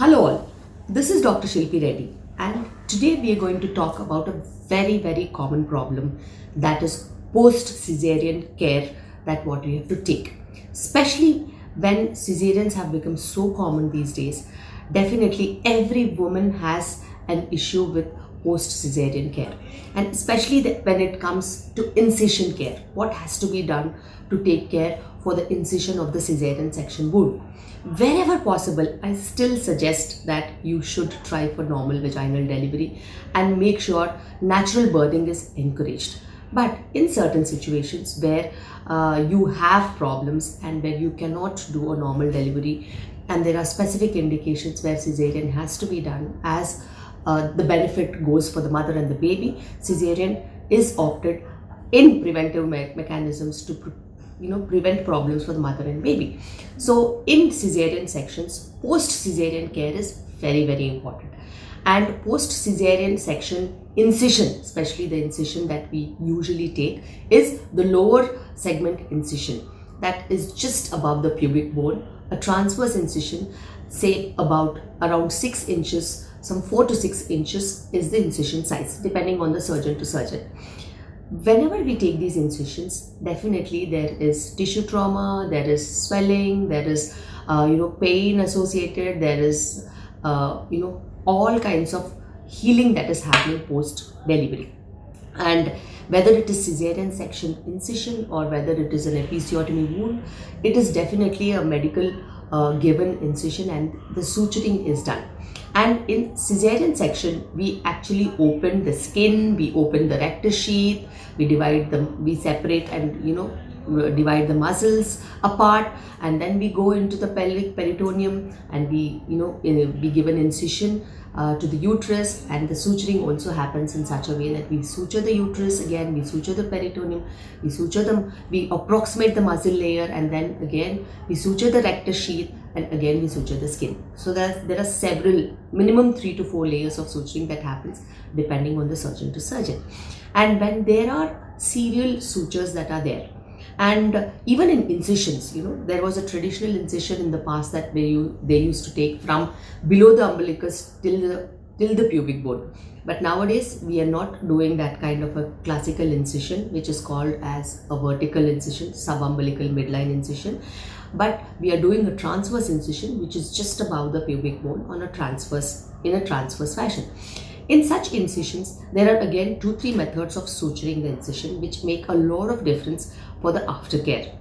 Hello all, this is Dr. Shilpi Reddy, and today we are going to talk about a very common problem, that is post-cesarean care that what we have to take. Especially when cesareans have become so common these days, definitely every woman has an issue with post-cesarean care, and especially when it comes to incision care, what has to be done to take care for the incision of the cesarean section wound. Wherever possible, I still suggest that you should try for normal vaginal delivery and make sure natural birthing is encouraged. But in certain situations where you have problems and where you cannot do a normal delivery, and there are specific indications where cesarean has to be done as the benefit goes for the mother and the baby, cesarean is opted in preventive mechanisms to prevent problems for the mother and baby. So in cesarean sections, post cesarean care is very important. And post cesarean section incision, especially the incision that we usually take, is the lower segment incision that is just above the pubic bone. A transverse incision, say around 6 inches, some 4 to 6 inches is the incision size, depending on the surgeon to surgeon. Whenever we take these incisions, definitely there is tissue trauma, there is swelling, there is pain associated, there is all kinds of healing that is happening post delivery. And whether it is cesarean section incision or whether it is an episiotomy wound, it is definitely a medical given incision and the suturing is done. And in cesarean section, we actually open the skin, we open the rectus sheath, we divide them, we separate and divide the muscles apart, and then we go into the pelvic peritoneum and we give an incision to the uterus, and the suturing also happens in such a way that we suture the uterus again, we suture the peritoneum, we approximate the muscle layer, and then again we suture the rectus sheath, and again we suture the skin. So there are several, minimum 3 to 4 layers of suturing that happens depending on the surgeon to surgeon. And when there are serial sutures that are there, and even in incisions, there was a traditional incision in the past that they used to take from below the umbilicus till the pubic bone. But nowadays we are not doing that kind of a classical incision, which is called as a vertical incision, subumbilical midline incision. But we are doing a transverse incision, which is just above the pubic bone in a transverse fashion. In such incisions, there are again 2-3 methods of suturing the incision, which make a lot of difference for the aftercare.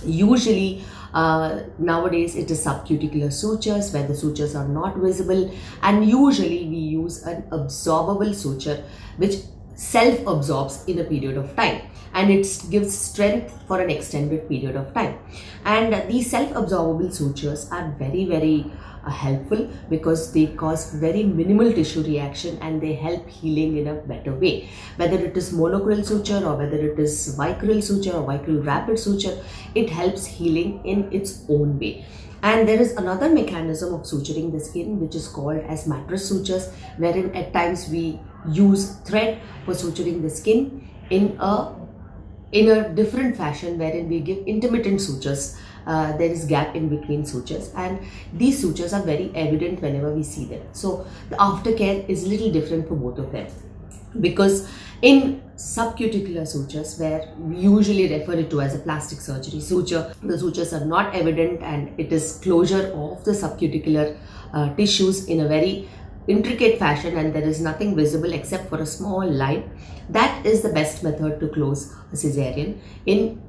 Usually, nowadays it is subcuticular sutures where the sutures are not visible, and usually we use an absorbable suture which self-absorbs in a period of time, and it gives strength for an extended period of time. And these self-absorbable sutures are very helpful because they cause very minimal tissue reaction and they help healing in a better way. Whether it is monocrural suture or whether it is vicryl suture or vicryl rapid suture, it helps healing in its own way. And there is another mechanism of suturing the skin which is called as mattress sutures, wherein at times we use thread for suturing the skin in a different fashion, wherein we give intermittent sutures. There is gap in between sutures, and these sutures are very evident whenever we see them. So the aftercare is a little different for both of them, because in subcuticular sutures, where we usually refer it to as a plastic surgery suture, the sutures are not evident and it is closure of the subcuticular tissues in a very intricate fashion, and there is nothing visible except for a small line. That is the best method to close a cesarean in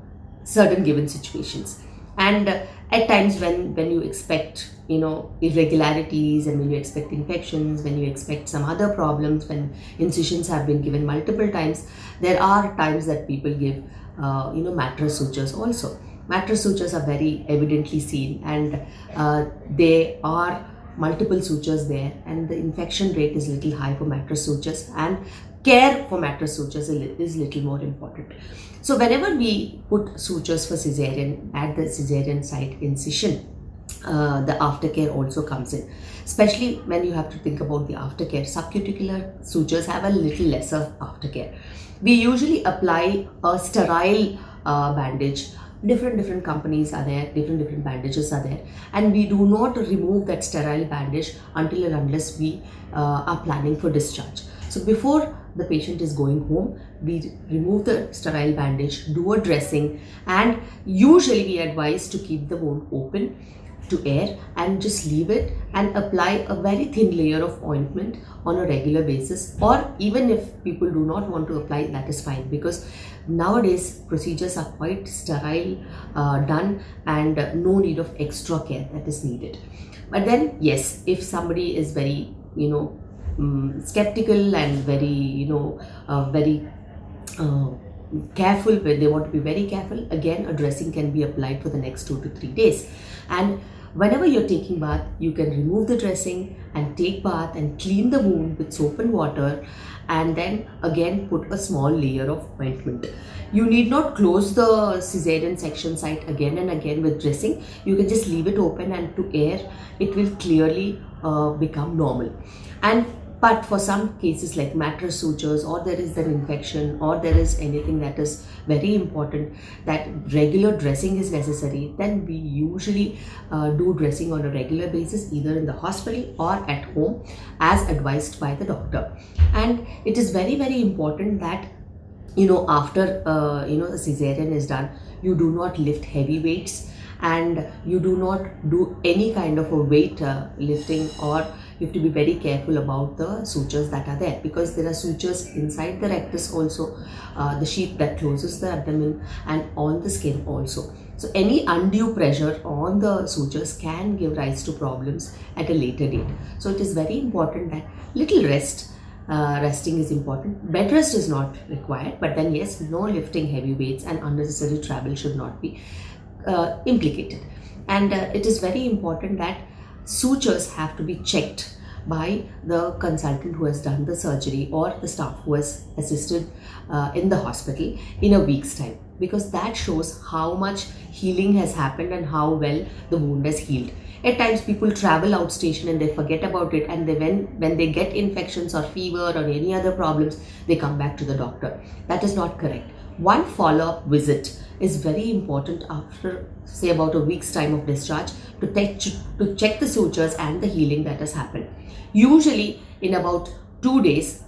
certain given situations. And at times when you expect irregularities, and when you expect infections, when you expect some other problems, when incisions have been given multiple times, there are times that people give mattress sutures also. Mattress sutures are very evidently seen, and they are multiple sutures there, and the infection rate is little high for mattress sutures, and care for mattress sutures is little more important. So whenever we put sutures for cesarean at the cesarean site incision, the aftercare also comes in, especially when you have to think about the aftercare. Subcuticular sutures have a little lesser aftercare. We usually apply a sterile bandage Different companies are there, different bandages are there, and we do not remove that sterile bandage until and unless we are planning for discharge. So before the patient is going home, we remove the sterile bandage, do a dressing, and usually we advise to keep the wound open to air and just leave it and apply a very thin layer of ointment on a regular basis. Or even if people do not want to apply, that is fine, because nowadays procedures are quite sterile done, and no need of extra care that is needed. But then yes, if somebody is very skeptical and very very careful, where they want to be very careful, again a dressing can be applied for the next 2 to 3 days. And whenever you're taking bath, you can remove the dressing and take bath and clean the wound with soap and water, and then again put a small layer of ointment. You need not close the cesarean section site again and again with dressing. You can just leave it open, and to air it will clearly become normal. But for some cases like mattress sutures, or there is an infection, or there is anything that is very important that regular dressing is necessary, then we usually do dressing on a regular basis, either in the hospital or at home as advised by the doctor. And it is very important that after the cesarean is done, you do not lift heavy weights, and you do not do any kind of a weight lifting, or you have to be very careful about the sutures that are there, because there are sutures inside the rectus also, the sheath that closes the abdomen, and on the skin also. So any undue pressure on the sutures can give rise to problems at a later date. So it is very important that little resting is important. Bed rest is not required, but then yes, no lifting heavy weights, and unnecessary travel should not be implicated. And it is very important that sutures have to be checked by the consultant who has done the surgery, or the staff who has assisted in the hospital in a week's time, because that shows how much healing has happened and how well the wound has healed. At times people travel outstation and they forget about it, and when they get infections or fever or any other problems, they come back to the doctor. That is not correct. One follow-up visit is very important after, say, about a week's time of discharge, to check the sutures and the healing that has happened. Usually in about 2 days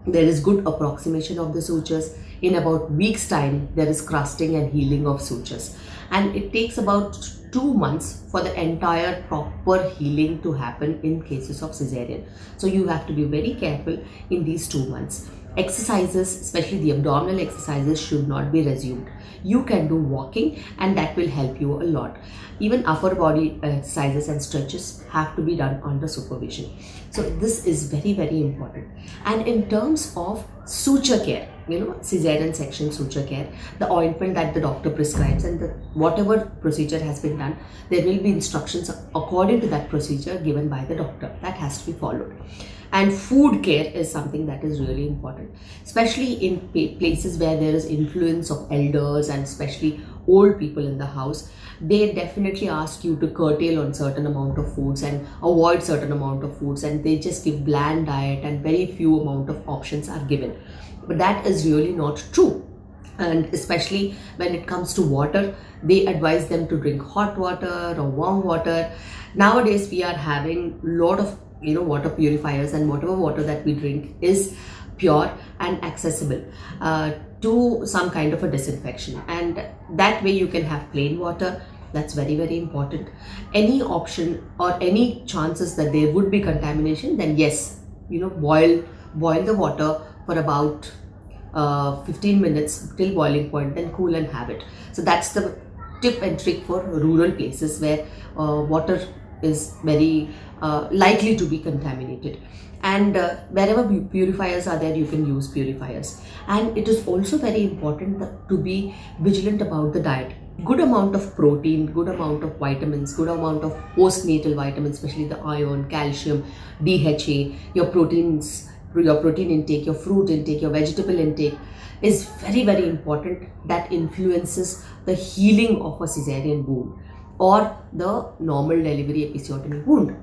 there is good approximation of the sutures. In about week's time there is crusting and healing of sutures, and it takes about 2 months for the entire proper healing to happen in cases of cesarean. So you have to be very careful in these 2 months. Exercises, especially the abdominal exercises, should not be resumed. You can do walking, and that will help you a lot. Even upper body exercises and stretches have to be done under supervision. So this is very important. And in terms of suture care, cesarean section suture care, the ointment that the doctor prescribes, and whatever procedure has been done, there will be instructions according to that procedure given by the doctor. That has to be followed. And food care is something that is really important, especially in places where there is influence of elders and especially old people in the house. They definitely ask you to curtail on certain amount of foods and avoid certain amount of foods, and they just give bland diet and very few amount of options are given. But that is really not true. And especially when it comes to water, they advise them to drink hot water or warm water. Nowadays we are having a lot of water purifiers, and whatever water that we drink is pure and accessible to some kind of a disinfection, and that way you can have plain water. That's very important. Any option or any chances that there would be contamination, then yes, boil the water for about 15 minutes till boiling point, then cool and have it. So that's the tip and trick for rural places where water is very likely to be contaminated. And wherever purifiers are there, you can use purifiers. And it is also very important to be vigilant about the diet. Good amount of protein, good amount of vitamins, good amount of postnatal vitamins, especially the iron, calcium, DHA, your protein intake, your fruit intake, your vegetable intake is very important. That influences the healing of a cesarean wound or the normal delivery episiotomy wound,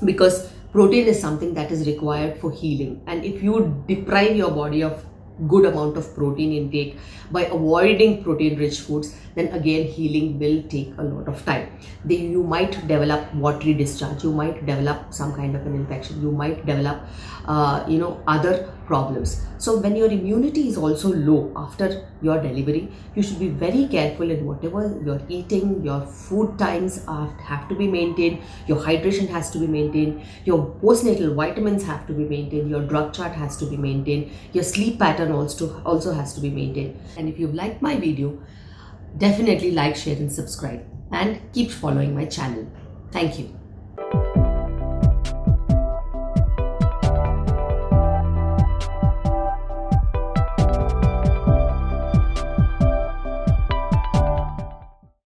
because protein is something that is required for healing, and if you deprive your body of good amount of protein intake, by avoiding protein rich foods, then again healing will take a lot of time. You might develop watery discharge, you might develop some kind of an infection, you might develop other problems. So when your immunity is also low after your delivery, you should be very careful in whatever you're eating. Your food times have to be maintained, your hydration has to be maintained, your postnatal vitamins have to be maintained, your drug chart has to be maintained, your sleep pattern also has to be maintained. And if you've liked my video, definitely like, share and subscribe, and keep following my channel. Thank you.